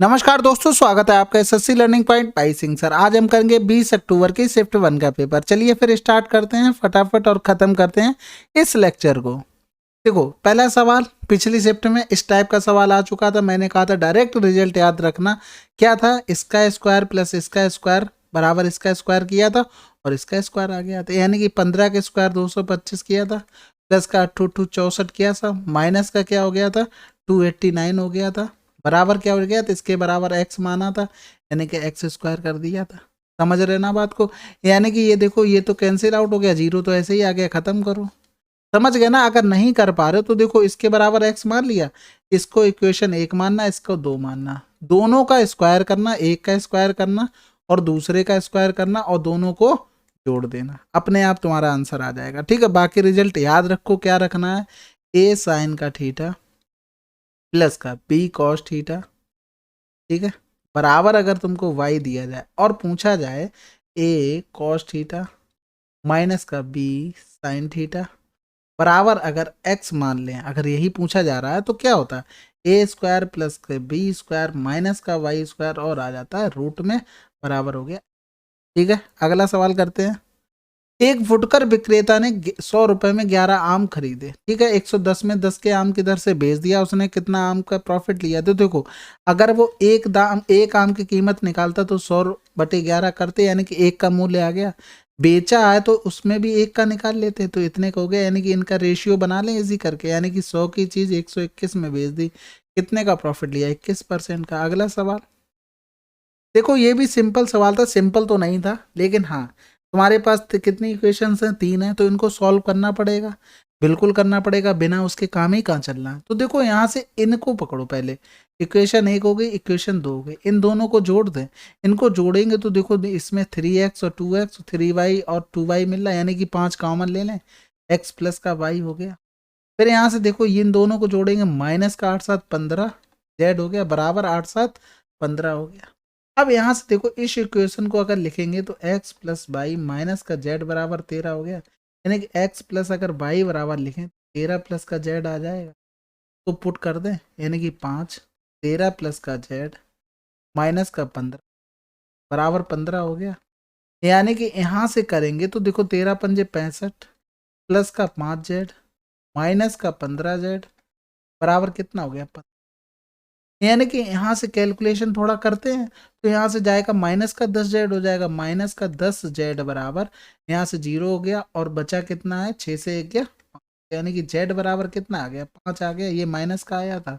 नमस्कार दोस्तों, स्वागत है आपका SSC learning point by Singh sir. आज हम करेंगे 20 अक्टूबर की शिफ्ट 1 का पेपर। चलिए फिर स्टार्ट करते हैं फटाफट और खत्म करते हैं इस लेक्चर को। देखो, पहला सवाल पिछली शिफ्ट में इस टाइप का सवाल आ चुका था। मैंने कहा था डायरेक्ट रिजल्ट याद रखना। क्या था? इसका स्क्वायर प्लस इसका स्क्वायर बराबर इसका स्क्वायर किया था और इसका स्क्वायर आ गया था, यानी कि 15 के स्क्वायर 225 किया था, प्लस का 2 64 किया था, माइनस का क्या हो गया था 289 हो गया था, बराबर क्या हो गया था इसके बराबर एक्स माना था, यानी कि एक्स स्क्वायर कर दिया था। समझ रहे ना बात को? यानी कि ये देखो, ये तो कैंसिल आउट हो गया, जीरो तो ऐसे ही आ गया, खत्म करो। समझ गए ना? अगर नहीं कर पा रहे तो देखो, इसके बराबर एक्स मान लिया, इसको इक्वेशन 1 मानना, इसको 2 मानना, दोनों का स्क्वायर करना, एक का स्क्वायर करना और दूसरे का स्क्वायर करना और दोनों को जोड़ देना, अपने आप तुम्हारा आंसर आ जाएगा। ठीक है, बाकी रिजल्ट याद रखो, क्या रखना है, ए साइन का थीटा प्लस का बी कॉस थीटा। ठीक है, बराबर अगर तुमको वाई दिया जाए और पूछा जाए ए कॉस थीटा माइनस का बी साइन थीटा, बराबर अगर x मान लें, अगर यही पूछा जा रहा है तो क्या होता है, ए स्क्वायर प्लस के बी स्क्वायर माइनस का वाई स्क्वायर और आ जाता है रूट में, बराबर हो गया। ठीक है, अगला सवाल करते हैं। एक फुटकर विक्रेता ने 100 रुपए में 11 आम खरीदे। ठीक है, 110 में 10 के आम की दर से बेच दिया, उसने कितना आम का प्रॉफिट लिया? तो देखो, अगर वो एक आम की कीमत निकालता तो 100/11 करते, यानी कि एक का मूल्य आ गया। बेचा है तो उसमें भी एक का निकाल लेते, तो इतने का हो गया, यानी कि इनका रेशियो बना लें इजी करके, यानी कि 100 की चीज 121 में बेच दी, कितने का प्रॉफिट लिया? 21% का। अगला सवाल देखो, ये भी सिंपल सवाल था, सिंपल तो नहीं था लेकिन हाँ, तुम्हारे पास कितनी इक्वेशंस हैं? 3 है, तो इनको सॉल्व करना पड़ेगा, बिल्कुल करना पड़ेगा, बिना उसके काम ही कहाँ चलना है। तो देखो, यहाँ से इनको पकड़ो पहले, इक्वेशन 1 हो गई, इक्वेशन 2 हो गई, इन दोनों को जोड़ दें। इनको जोड़ेंगे तो देखो, इसमें 3x और 2x 3y और 2y मिल रहा है, यानी कि 5 कॉमन ले लें, x प्लस का y हो गया। फिर यहाँ से देखो, इन दोनों को जोड़ेंगे, माइनस का 8 7 15 z हो गया, बराबर 8 7 15 हो गया। अब यहाँ से देखो, इस इक्वेशन को अगर लिखेंगे तो x प्लस वाई माइनस का z बराबर 13 हो गया, यानी कि x प्लस अगर y बराबर लिखें 13 प्लस का z आ जाएगा, तो पुट कर दें, यानी कि 5 13 प्लस का z माइनस का 15 बराबर 15 हो गया। यानी कि यहाँ से करेंगे तो देखो, 13 पंजे 65 प्लस का 5z माइनस का 15z बराबर कितना हो गया? यानी कि यहाँ से कैलकुलेशन थोड़ा करते हैं तो यहाँ से जाएगा माइनस का 10z हो जाएगा, माइनस का 10z बराबर यहाँ से 0 हो गया और बचा कितना है, 6 से 1 गया, यानी कि z बराबर कितना आ गया, 5 आ गया, ये माइनस का आया था।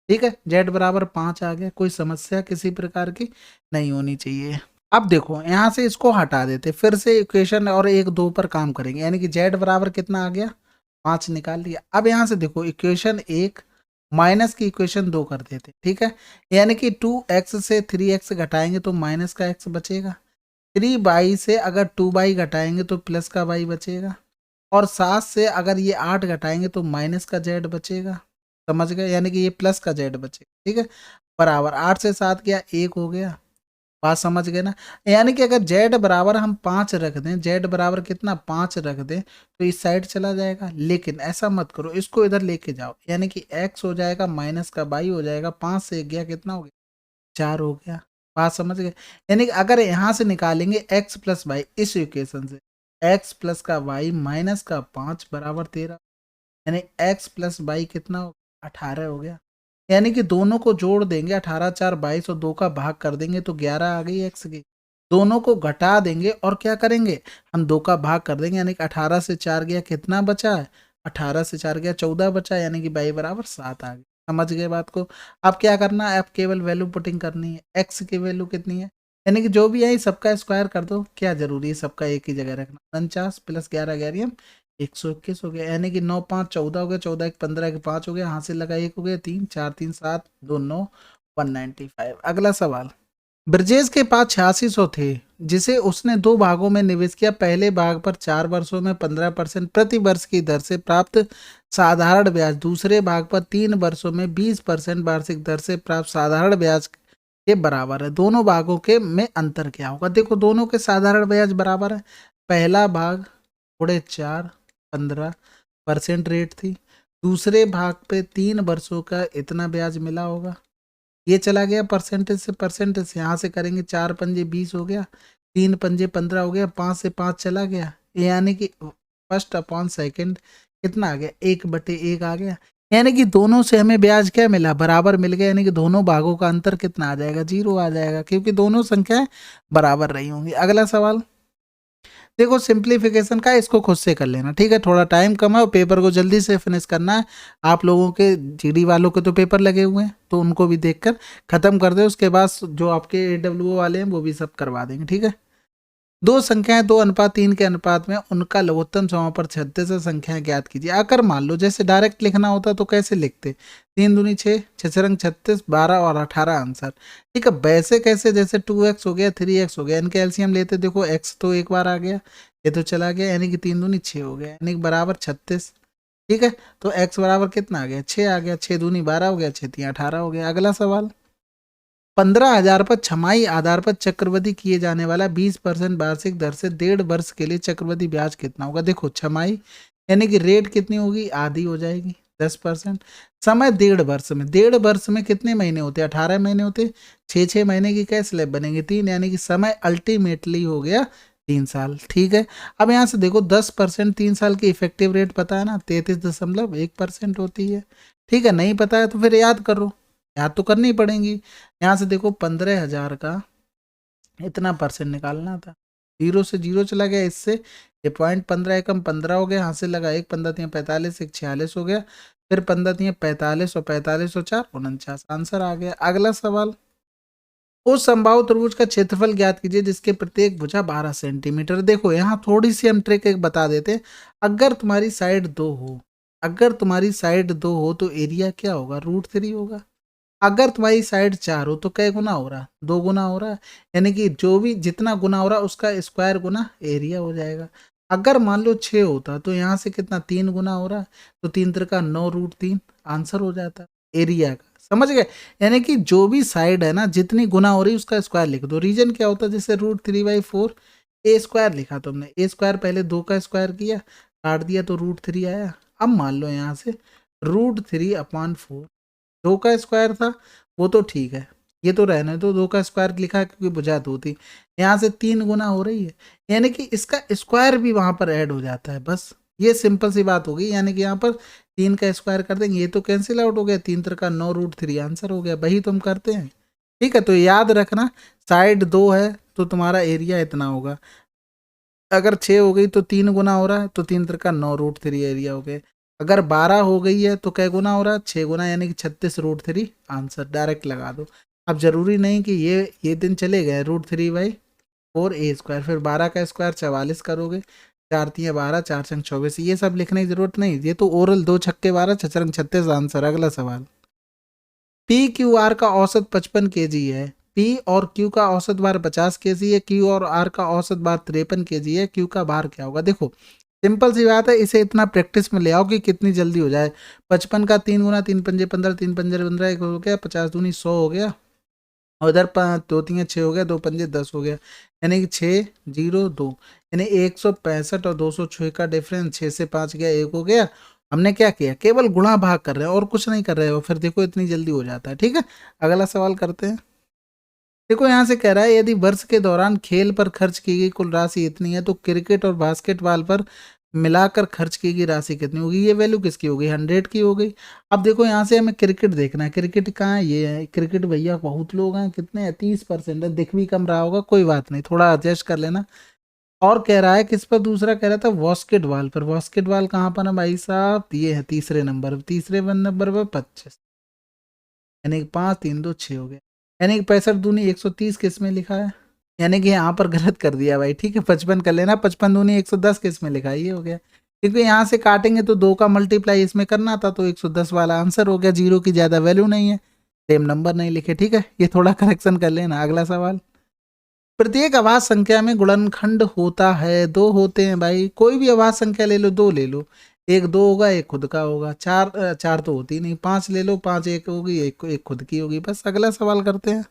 ठीक है, z बराबर 5 आ गया, कोई समस्या किसी प्रकार की नहीं होनी चाहिए। अब देखो, यहाँ से इसको हटा देते, फिर से इक्वेशन और 1 2 पर काम करेंगे, यानी कि z बराबर कितना आ गया, 5 निकाल लिया। अब यहाँ से देखो, इक्वेशन 1 माइनस की इक्वेशन 2 कर देते। ठीक है, यानी कि 2x से 3x घटाएंगे तो माइनस का x बचेगा, 3y से अगर 2y घटाएंगे तो प्लस का y बचेगा, और 7 से अगर ये 8 घटाएंगे तो माइनस का z बचेगा। समझ गए? यानी कि ये प्लस का z बचेगा। ठीक है, बराबर 8 से 7 गया, 1 हो गया। बात समझ गए ना? यानी कि अगर z बराबर हम 5 रख दें, z बराबर कितना 5 रख दें, तो इस साइड चला जाएगा, लेकिन ऐसा मत करो, इसको इधर लेके जाओ, यानी कि x हो जाएगा माइनस का y हो जाएगा, 5 से 1 गया, कितना हो गया, 4 हो गया। बात समझ गए? यानी कि अगर यहाँ से निकालेंगे x प्लस वाई, इस इक्वेशन से x प्लस का y माइनस का 5 बराबर 13, यानी x प्लस वाई कितना हो, 18 हो गया। यानी कि दोनों को जोड़ देंगे, 18 4 22 और 2 का भाग कर देंगे तो 11 आ गई x की। दोनों को घटा देंगे और क्या करेंगे, हम 2 का भाग कर देंगे, यानी कि 18 से 4 गया, कितना बचा है, 18 से 4 गया 14 बचा, यानी कि y बराबर 7 आ गई। समझ गए बात को? अब क्या करना है, अब केवल वैल्यू पुटिंग करनी है, x की वैल्यू कितनी है, यानी कि जो भी है सबका स्क्वायर कर दो, क्या जरूरी है सबका एक ही जगह रखना, 49 प्लस 11 11 121 हो गया, यानी कि 9 5 14 हो गया, 14 1 15 के 5 हो गया, हासिल लगा 1 हो गया, 3 4 3 7 2 9 195। अगला सवाल, ब्रजेश के पास 8600 थे जिसे उसने 2 भागों में निवेश किया। पहले भाग पर 4 वर्षों में 15% प्रति वर्ष की दर से प्राप्त साधारण ब्याज, दूसरे भाग पर 3 वर्षों में 20% वार्षिक दर से प्राप्त साधारण ब्याज के बराबर है। दोनों भागों के में अंतर क्या होगा? देखो, दोनों के साधारण ब्याज बराबर है, पहला भाग थोड़े 4 15% रेट थी, दूसरे भाग पे 3 वर्षों का इतना ब्याज मिला होगा। ये चला गया परसेंटेज से यहाँ से करेंगे 4 पंजे 20 हो गया, 3 पंजे 15 हो गया, 5 से 5 चला गया, यानी कि फर्स्ट अपॉन सेकंड कितना आ गया 1/1 आ गया। यानी कि दोनों से हमें ब्याज क्या मिला, बराबर मिल गया, यानी कि दोनों भागों का अंतर कितना आ जाएगा 0 आ जाएगा, क्योंकि दोनों संख्याएं बराबर रही होंगी। अगला सवाल देखो सिंप्लीफिकेशन का, इसको खुद से कर लेना, ठीक है, थोड़ा टाइम कम है और पेपर को जल्दी से फिनिश करना है। आप लोगों के जीडी वालों के तो पेपर लगे हुए हैं, तो उनको भी देखकर खत्म कर दे, उसके बाद जो आपके एडब्ल्यू वाले हैं वो भी सब करवा देंगे, ठीक है। दो संख्याएं 2:3 के अनुपात में उनका लघुत्तम समापन 36 संख्याएं ज्ञात कीजिए। अगर मान लो जैसे डायरेक्ट लिखना होता तो कैसे लिखते, 3 दूनी 6, 6 36, 12 और 18 आंसर, ठीक है। वैसे कैसे, जैसे 2x हो गया 3x हो गया, इनके एलसीएम लेते, देखो x तो एक बार आ गया, ये तो चला गया, यानी कि 3 दूनी 6 हो गया, यानी कि बराबर 36, ठीक है। तो x बराबर कितना आ गया 6 आ गया, 6 दूनी 12 हो गया, 6 3 18 हो गया। अगला सवाल 15,000 पर छमाही आधार पर चक्रवृद्धि किए जाने वाला 20% वार्षिक दर से 1.5 वर्ष के लिए चक्रवृद्धि ब्याज कितना होगा। देखो छमाही यानी कि रेट कितनी होगी, आधी हो जाएगी 10%, समय 1.5 वर्ष में, 1.5 वर्ष में कितने महीने होते हैं 18 महीने होते, 6 महीने की क्या स्लैब बनेगी 3, यानी कि समय अल्टीमेटली हो गया 3 साल, ठीक है। अब यहाँ से देखो 10% 3 साल की इफेक्टिव रेट पता है ना 33.1% होती है, ठीक है। नहीं पता है तो फिर याद करो, याद तो करनी पड़ेगी। यहाँ से देखो 15,000 का इतना परसेंट निकालना था, 0 से 0 चला गया, इससे ये पॉइंट 15 एकम 15 हो गया, यहाँ से लगा 1 15 3 45, 1 46 हो गया, फिर 15 3 45 और 45 और 4 49 आंसर आ गया। अगला सवाल उस संभाव त्रिभुज का क्षेत्रफल ज्ञात कीजिए जिसके प्रत्येक भुजा 12 सेंटीमीटर। देखो यहाँ थोड़ी सी हम ट्रिक एक बता देते हैं, अगर तुम्हारी साइड 2 हो, अगर तुम्हारी साइड 2 हो तो एरिया क्या होगा √3 होगा। अगर तुम्हारी साइड 4 हो तो कै गुना हो रहा, 2 गुना हो रहा है, यानी कि जो भी जितना गुना हो रहा है उसका स्क्वायर गुना एरिया हो जाएगा। अगर मान लो 6 होता तो यहाँ से कितना 3 गुना हो रहा है, तो 3 3 9 √3 आंसर हो जाता है एरिया का, समझ गए। यानी कि जो भी साइड है ना जितनी गुना हो रही है उसका स्क्वायर लिख दो। रीजन क्या होता है, जैसे √3/4 ए स्क्वायर लिखा तुमने, ए स्क्वायर पहले 2 का स्क्वायर किया, काट दिया तो √3 आया। अब मान लो यहाँ से √3/4 2 का स्क्वायर था, वो तो ठीक है, ये तो रहने दो, 2 का स्क्वायर लिखा है क्योंकि बुझा दो थी, यहाँ से 3 गुना हो रही है, यानी कि इसका स्क्वायर भी वहां पर ऐड हो जाता है, बस ये सिंपल सी बात होगी। यानी कि यहाँ पर 3 का स्क्वायर कर देंगे, ये तो कैंसिल आउट हो गया, 3 3 9 √3 आंसर हो गया, वही तुम करते हैं, ठीक है। तो याद रखना साइड 2 है तो तुम्हारा एरिया इतना होगा, अगर 6 हो गई तो 3 गुना हो रहा है, तो 3 3 9 √3 एरिया हो गए। अगर 12 हो गई है तो कै गुना हो रहा है 6 गुना, यानी कि 36 √3 आंसर डायरेक्ट लगा दो। अब जरूरी नहीं कि ये दिन चले गए √3/4 ए स्क्वायर, फिर 12 का स्क्वायर 44 करोगे, 4 3 12 4 6 24, ये सब लिखने की जरूरत नहीं, ये तो ओरल 2 छक्के 12 6 36 आंसर। अगला सवाल पी क्यू आर का औसत 55 kg है, पी और क्यू का औसत भार 50 kg है, क्यू और आर का औसत भार 53 kg है, क्यू का भार क्या होगा। देखो सिंपल सी बात है, इसे इतना प्रैक्टिस में ले आओ कि कितनी जल्दी हो जाए। 55 का 3 गुना 3 पंजे 15, 3 पंजे 15 एक हो गया, 50 दूनी 100 हो गया, और इधर 2 3 6 हो गया, 2 पंजे 10 हो गया, यानी कि 6 0 2, यानी 165 और 206 का डिफरेंस, 6 से 5 गया 1 हो गया। हमने क्या किया, केवल गुणा भाग कर रहे हैं और कुछ नहीं कर रहे हो, फिर देखो इतनी जल्दी हो जाता है, ठीक है। अगला सवाल करते हैं। देखो यहाँ से कह रहा है यदि वर्ष के दौरान खेल पर खर्च की गई कुल राशि इतनी है तो क्रिकेट और बास्केटबॉल पर मिलाकर खर्च की गई राशि कितनी होगी। ये वैल्यू किसकी हो गई, 100 की हो गई। अब देखो यहाँ से हमें क्रिकेट देखना है, क्रिकेट कहाँ है, ये है क्रिकेट भैया, बहुत लोग हैं, कितने हैं 30% है, दिख भी कम रहा होगा, कोई बात नहीं, थोड़ा एडजस्ट कर लेना। और कह रहा है किस पर, दूसरा कह रहा था बास्केटबॉल पर, बास्केटबॉल कहाँ पर है भाई साहब, ये है तीसरे नंबर पर 25, यानी कि 5 3 2 6 हो गया, यानी कि 65 दूनी 130 किस में लिखा है, यानी कि यहाँ पर गलत कर दिया भाई, ठीक है। 55 कर लेना, 55 दूनी 110 किस में लिखा है, ये हो गया, क्योंकि यहाँ से काटेंगे तो 2 का मल्टीप्लाई इसमें करना था, तो 110 वाला आंसर हो गया, 0 की ज़्यादा वैल्यू नहीं है, सेम नंबर नहीं लिखे, ठीक है, ये थोड़ा करेक्शन कर लेना। अगला सवाल प्रत्येक अभाज्य संख्या में गुणनखंड होता है, 2 होते हैं भाई, कोई भी अभाज्य संख्या ले लो, 2 ले लो, एक 2 होगा एक खुद का होगा, 4 तो होती नहीं, 5 ले लो, 5 एक होगी एक खुद की होगी, बस। अगला सवाल करते हैं।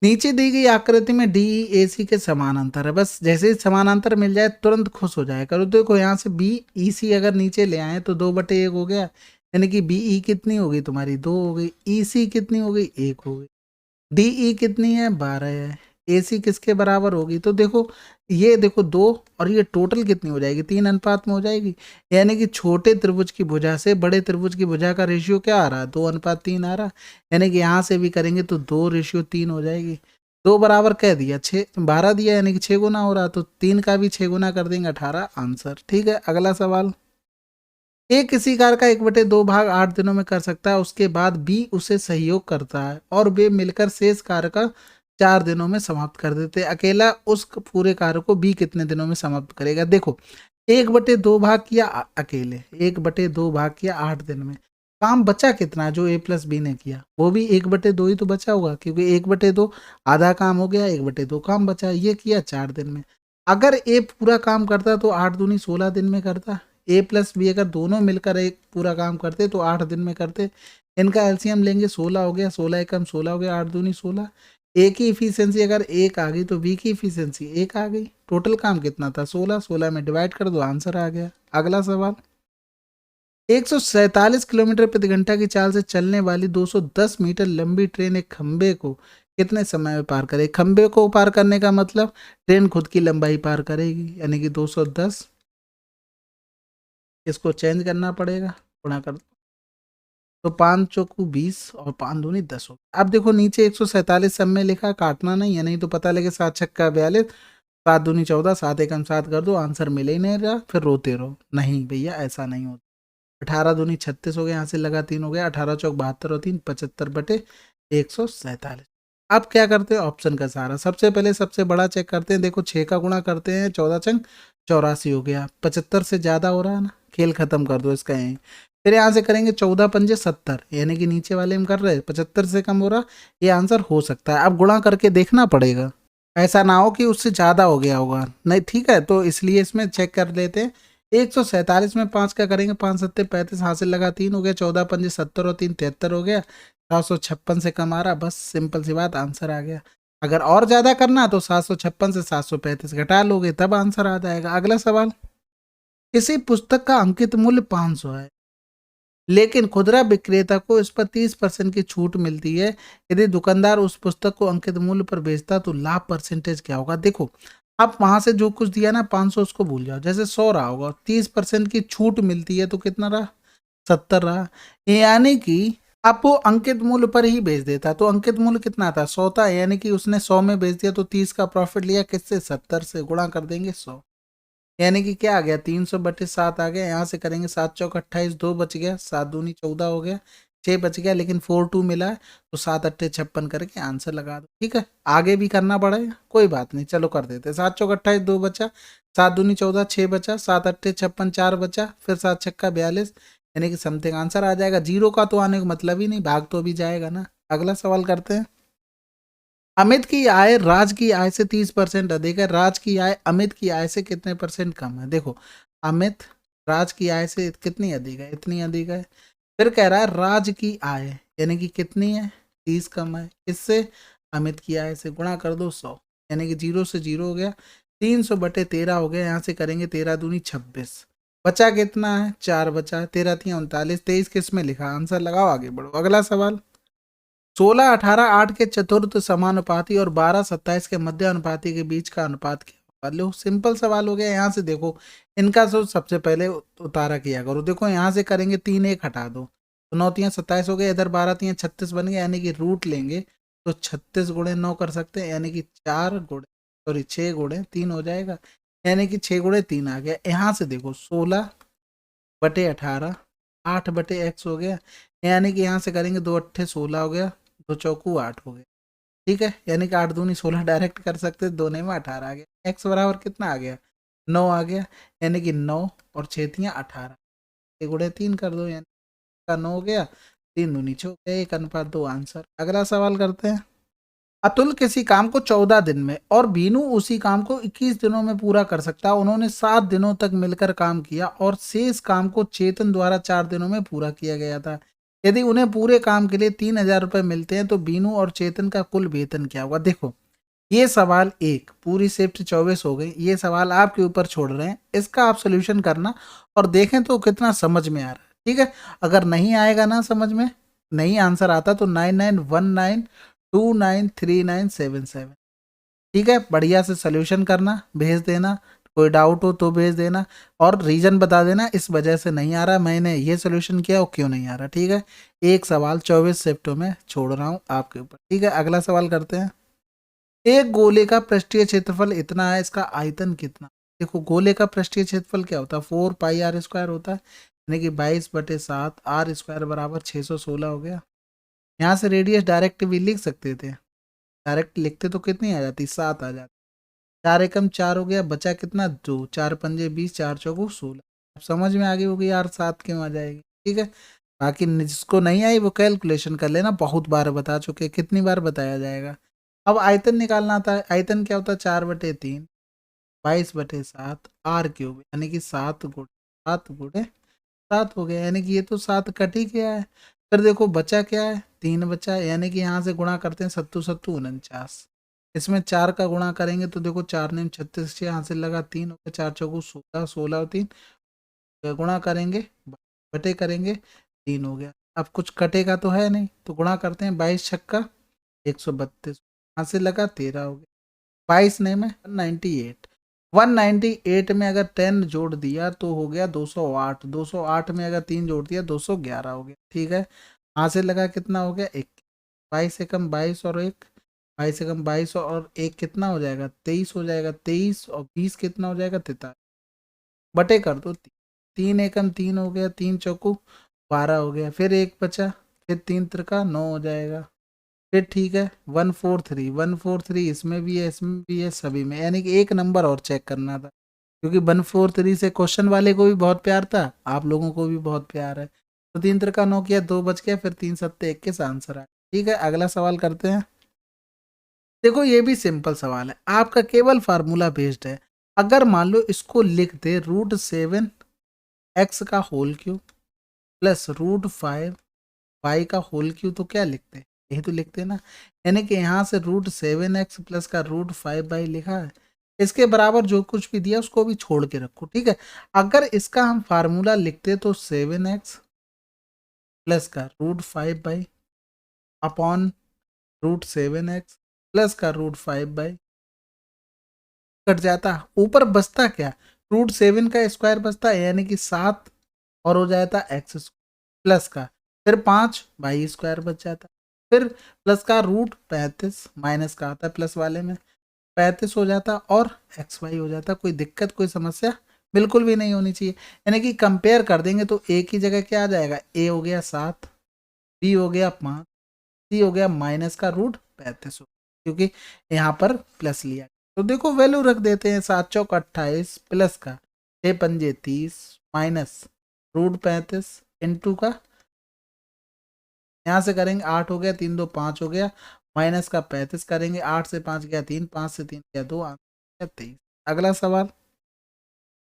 नीचे दी गई आकृति में डी ए सी के समानांतर है, बस जैसे ही समानांतर मिल जाए तुरंत खुश हो जाए करो। देखो यहाँ से बी ई सी अगर नीचे ले आए तो 2/1 हो गया, यानी कि बी ई कितनी हो गई तुम्हारी 2 हो गई, ई सी कितनी हो गई 1 हो गई, डीई कितनी है 12 है, एसी किसके बराबर होगी, तो देखो ये देखो 2 और ये टोटल कितनी हो जाएगी 3 अनुपात में हो जाएगी। यानी कि छोटे त्रिभुज की भुजा से बड़े त्रिभुज की भुजा का रेशियो क्या आ रहा है 2:3 आ रहा। यानी कि यहाँ से भी करेंगे तो 2:3 हो जाएगी। 2 बराबर कह दिया 6 12 दिया यानी कि 6 गुना हो रहा, तो 3 का भी 6 गुना कर देंगे 18 आंसर। ठीक है, अगला सवाल। ए किसी कार्य का 1/2 भाग 8 दिनों में कर सकता है, उसके बाद बी उसे सहयोग करता है और वे मिलकर शेष कार्य का 4 दिनों में समाप्त कर देते हैं। अकेला उस पूरे कार्य को बी कितने दिनों में समाप्त करेगा। देखो 1/2 भाग किया अकेले, 1/2 भाग किया 8 दिन में, काम बचा कितना जो ए प्लस बी ने किया, वो भी 1/2 ही तो बचा होगा, क्योंकि 1/2 आधा काम हो गया, 1/2 काम बचा, ये किया 4 दिन में। अगर ए पूरा काम करता तो 8 दूनी 16 दिन में करता। ए प्लस बी अगर दोनों मिलकर एक पूरा काम करते तो 8 दिन में करते। इनका एलसीएम लेंगे 16 हो गया, 16 एकम 16 हो गया, 8 दूनी 16। ए की इफिशियंसी अगर 1 आ गई तो बी की इफिशियंसी 1 आ गई। टोटल काम कितना था 16, 16 में डिवाइड कर दो आंसर आ गया। अगला सवाल। 147 किलोमीटर प्रति घंटा की चाल से चलने वाली 210 मीटर लंबी ट्रेन एक खंबे को कितने समय में पार करे। खंबे को पार करने का मतलब ट्रेन खुद की लंबाई पार करेगी, यानी कि 210, इसको चेंज करना पड़ेगा, गुणा कर, तो 5 चौकू 20 और 5 दूनी 10 हो। अब देखो नीचे 147 सब में लिखा, काटना नहीं है, नहीं तो पता लगे 7 छक्का 42, 7 दूनी 14, 7 एकम 7 कर दो, आंसर मिले ही नहीं रहा, फिर रोते रहो। नहीं भैया ऐसा नहीं होता। 18 दूनी 36 हो गया, यहाँ से लगा 3 हो गया, 18 चौक 72 और 3 75/147। अब क्या करते हैं ऑप्शन का सहारा, सबसे पहले सबसे बड़ा चेक करते हैं। देखो 6 का गुणा करते हैं, 14 चंग 84 हो गया, 75 से ज़्यादा हो रहा है ना, खेल खत्म कर दो इसका यहीं। फिर यहाँ से करेंगे 14 पंजे 70, यानी कि नीचे वाले हम कर रहे हैं 75 से कम हो रहा, ये आंसर हो सकता है। अब गुणा करके देखना पड़ेगा, ऐसा ना हो कि उससे ज़्यादा हो गया होगा, नहीं ठीक है, तो इसलिए इसमें चेक कर लेते हैं। 147 में 5 का करेंगे, 5 सत्ते 35, हासिल लगा 3 हो गया, 14 पंजे 70 और 3 73 हो गया, 756 से कम आ रहा, बस सिंपल सी बात आंसर आ गया। अगर और ज़्यादा करना तो 756 से 735 घटा लोगे तब आंसर आ जाएगा। अगला सवाल। किसी पुस्तक का अंकित मूल्य 500 है, लेकिन खुदरा विक्रेता को इस पर 30% की छूट मिलती है। यदि दुकानदार उस पुस्तक को अंकित मूल्य पर बेचता तो लाभ परसेंटेज क्या होगा। देखो आप वहां से जो कुछ दिया ना 500 उसको भूल जाओ, जैसे 100 रहा होगा, 30% की छूट मिलती है तो कितना रहा 70 रहा, यानी कि आपको अंकित मूल्य पर ही बेच देता, तो अंकित मूल्य कितना था 100 था, यानी कि उसने 100 में बेच दिया तो 30 का प्रॉफिट लिया, किससे 70 से, गुणा कर देंगे 100, यानी कि क्या आ गया 300/7 आ गया। यहाँ से करेंगे 7 चौक 28, 2 बच गया, 7 दूनी 14 हो गया, 6 बच गया, लेकिन 4 2 मिला है, तो 7 अट्ठे 56 करके आंसर लगा दो। ठीक है, आगे भी करना पड़ेगा, कोई बात नहीं, चलो कर देते। 7 चौक 28, 2 बचा, 7 दूनी 14, 6 बचा, 7 अट्ठे 56, 4 बचा, फिर 7 छक्का 42, यानी कि समथिंग आंसर आ जाएगा। जीरो का तो आने का मतलब ही नहीं, भाग तो अभी जाएगा ना। अगला सवाल करते हैं। अमित की आय राज की आय से 30% अधिक है, राज की आय अमित की आय से कितने परसेंट कम है। देखो अमित राज की आय से कितनी अधिक है, इतनी अधिक है। फिर कह रहा है राज की आय यानी कि कितनी है 30 कम है, इससे अमित की आय से गुणा कर दो 100, यानी कि 0 से 0 हो गया, 300/13 हो गया। यहाँ से करेंगे 13 दूनी 26, बचा कितना है 4 बचा, 13 3 39, 23 किस में लिखा, आंसर लगाओ आगे बढ़ो। अगला सवाल। 16 18 8 के चतुर्थ समानुपाती और 12 27 के मध्य अनुपाती के बीच का अनुपात क्या होगा। लो सिंपल सवाल हो गया। यहाँ से देखो इनका जो सबसे पहले उतारा किया करो। देखो यहाँ से करेंगे 3 1 हटा दो तो 9 3 27 हो गया, इधर 12 3 36 बन गया, यानी कि रूट लेंगे तो 36 गुणे 9 कर सकते हैं, यानी कि 4 गुणे सॉरी 6 गुणे 3 हो जाएगा, यानी कि 6 गुणे 3 आ गया। यहाँ से देखो 16/18 8/x हो गया, यानी कि यहाँ से करेंगे 2 अट्ठे 16 हो गया, 2 चौकू 8 हो गया। ठीक है, यानी कि 8 दूनी 16 डायरेक्ट कर सकते, दोने में 18 आ गया। x बराबर कितना आ गया 9 आ गया, यानी कि 9 और 6 तियाँ 18, 1 गुणे 3 कर दो, यानी का 9 हो गया, 3 दूनी 6 हो गया, 1:2 आंसर। अगला सवाल करते हैं। अतुल किसी काम को 14 दिन में और बीनू उसी काम को 21 दिनों में पूरा कर सकता है। उन्होंने 7 दिनों तक मिलकर काम किया और शेष काम को चेतन द्वारा 4 दिनों में पूरा किया गया था। यदि उन्हें पूरे काम के लिए 3,000 रुपये मिलते हैं तो बीनू और चेतन का कुल वेतन क्या होगा। देखो ये सवाल एक, पूरी शिफ्ट 24 हो गई, ये सवाल आपके ऊपर छोड़ रहे हैं, इसका आप सोल्यूशन करना और देखें तो कितना समझ में आ रहा है। ठीक है, अगर नहीं आएगा ना समझ में, नहीं आंसर आता तो 9919 293977। ठीक है, बढ़िया से सोल्यूशन करना, भेज देना, कोई डाउट हो तो भेज देना और रीजन बता देना इस वजह से नहीं आ रहा, मैंने ये सोल्यूशन किया और क्यों नहीं आ रहा। ठीक है, एक सवाल 24 शिफ्टों में छोड़ रहा हूँ आपके ऊपर। ठीक है, अगला सवाल करते हैं। एक गोले का पृष्ठीय क्षेत्रफल इतना है, इसका आयतन कितना। देखो गोले का पृष्ठीय क्षेत्रफल क्या होता है, 4 पाई r² होता है, यानी कि 22/7 r² बराबर 616 हो गया। यहाँ से रेडियस डायरेक्ट भी लिख सकते थे, डायरेक्ट लिखते तो कितनी आ जाती, 7 आ जाती। 4 एकम 4 हो गया, बचा कितना 2, 4 पंजे 20, 4 चौको 16। अब समझ में आ गई होगी यार 7 क्यों आ जाएगी। ठीक है, बाकी जिसको नहीं आई वो कैलकुलेशन कर लेना, बहुत बार बता चुके, कितनी बार बताया जाएगा। अब आयतन निकालना था, आयतन क्या होता है 4/3 22/7 r³ यानी कि 7 हो गया, यानी कि ये तो 7 कट ही गया है। फिर देखो बचा क्या है, 3 बचा है, यानी कि यहाँ से गुणा करते हैं, 7 7 49, इसमें 4 का गुणा करेंगे तो देखो 4 9 36, यहाँ से लगा 3 हो गया, 4 चौको 16, 16 और 3 गुणा करेंगे, बटे करेंगे 3 हो गया। अब कुछ कटेगा तो है नहीं, तो गुणा करते हैं, 22 छक्का 132, यहाँ से लगा 13 हो गया, 22 नहीं में 198, 198 में अगर 10 जोड़ दिया तो हो गया 208, 208 में अगर 3 जोड़ दिया 211 हो गया। ठीक है, यहाँ से लगा कितना हो गया 1, 22 एकम 22 और 1, 22 एकम 22 और 1 कितना हो जाएगा 23 हो जाएगा, 23 और 20 कितना हो जाएगा 43, बटे कर दो 3 एकम 3 हो गया, 3 चौको 12 हो गया, फिर 1 बचा, फिर 3 त्रिका 9 हो जाएगा। फिर ठीक है 143 इसमें भी है, इसमें भी है, सभी में, यानी कि एक नंबर और चेक करना था, क्योंकि 143 से क्वेश्चन वाले को भी बहुत प्यार था, आप लोगों को भी बहुत प्यार है। तो 3 त्रिका 9 किया, 2 बच गया, फिर 3 सत्ते 21 आंसर आया। ठीक है, अगला सवाल करते हैं। देखो ये भी सिंपल सवाल है, आपका केवल फार्मूला बेस्ड है। अगर मान लो इसको लिख दे √7 x² प्लस √5 y का होल क्यूब, तो क्या लिखते हैं, यही तो लिखते हैं ना, यानी कि यहाँ से √7 x प्लस का √5y लिखा है, इसके बराबर जो कुछ भी दिया उसको भी छोड़ के रखो। ठीक है, अगर इसका हम फार्मूला लिखते तो 7x प्लस का √5y अपॉन √7x प्लस का √5y कट जाता, ऊपर बचता क्या, √7 का स्क्वायर बचता है, यानी कि 7 और हो जाता x² प्लस का, फिर 5 y² बच जाता, फिर प्लस का √35 माइनस का आता है प्लस वाले में 35 हो जाता और xy हो जाता। कोई दिक्कत कोई समस्या बिल्कुल भी नहीं होनी चाहिए, यानी कि कंपेयर कर देंगे तो a की जगह क्या आ जाएगा, a हो गया 7, b हो गया 5, c हो गया माइनस का √35, क्योंकि यहाँ पर प्लस लिया। तो देखो वैल्यू रख देते हैं, 7 चौक 28 प्लस का 6 पंजे 30 माइनस √35 इंटू का, यहाँ से करेंगे 8 हो गया, 3 2 5 हो गया, माइनस का 35 करेंगे, 8 से 5 गया 3, 5 से 3 गया 2, आंसर 23। अगला सवाल,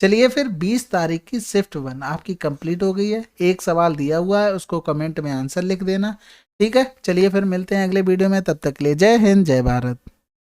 चलिए फिर 20 तारीख की शिफ्ट 1 आपकी कंप्लीट हो गई है, एक सवाल दिया हुआ है उसको कमेंट में आंसर लिख देना। ठीक है, चलिए फिर मिलते हैं अगले वीडियो में, तब तक के लिए जय हिंद जय भारत।